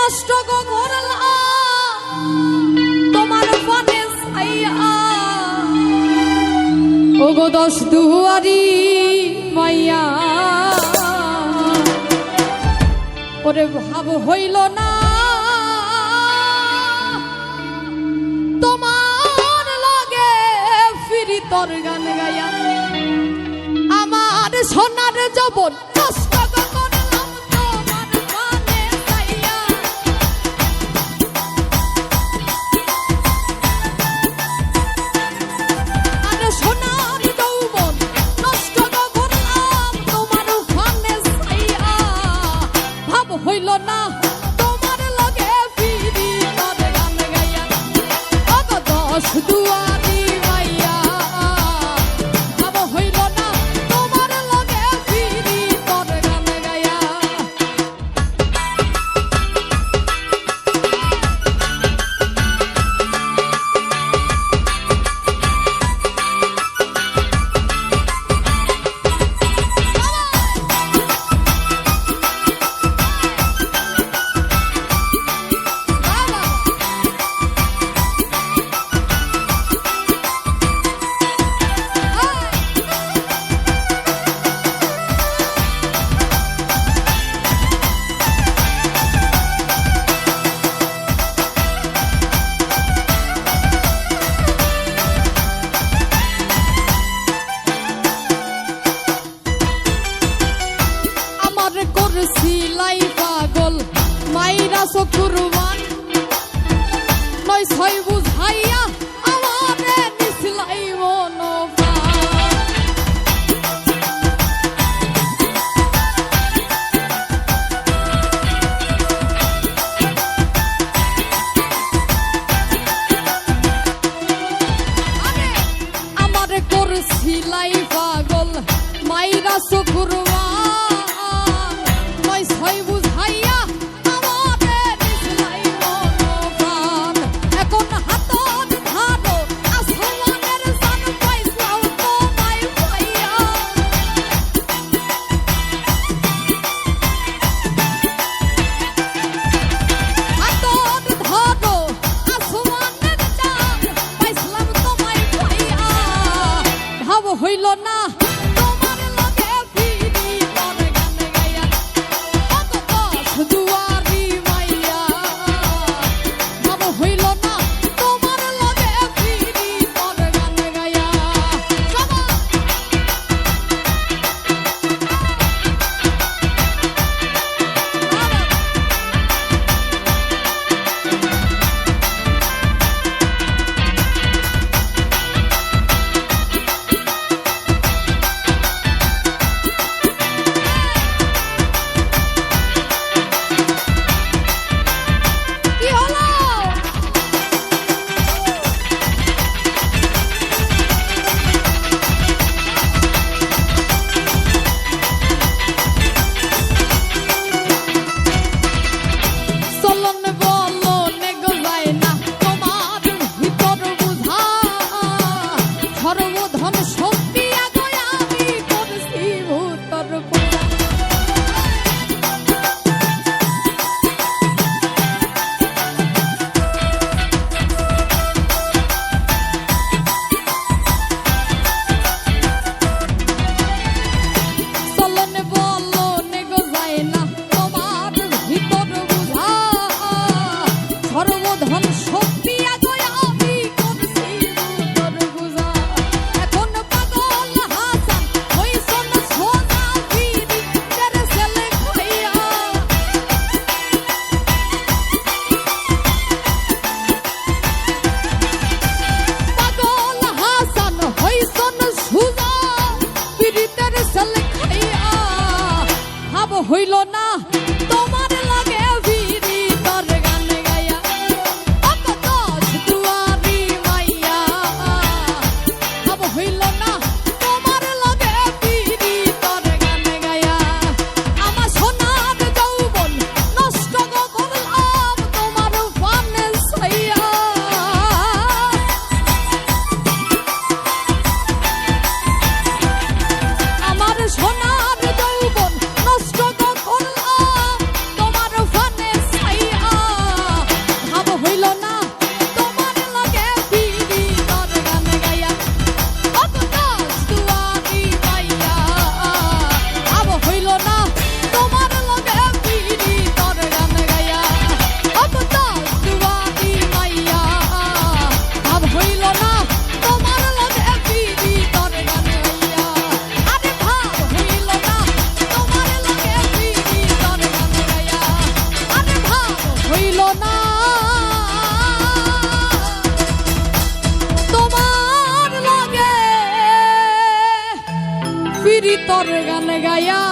নষ্ট গো করলাম তোমার পানে ছাইয়া ও গো দশ দুয়ারি মাইয়া ওরে ভাব হইল না তোমার লগে ফিরি তোর গান গাইয়া আমার সোনার যৌবন নষ্ট করলাম তোমার পানে ছাইয়া আর সোনার যৌবন নষ্ট করলাম তোমার পানে ছাইয়া ভাব হইল না তোমার লগে ফিরি তোর গান গাইয়া ও গো দশ দুয়ারি মাইয়া ভাব হইল না তোমার লগে ফিরি তোর গান গাইয়া সিলাই পাগল মাইরা চকুরবান নয় ছয় বুঝাইয়া আমারে নিসলাই মনোপ্রাণ আমারে করছিলাই পাগল মাইরা চকুরবান ছয় বুঝাইয়া আমারে নিসলাই না তোমার লাগে ফিরি তোর গান গায়া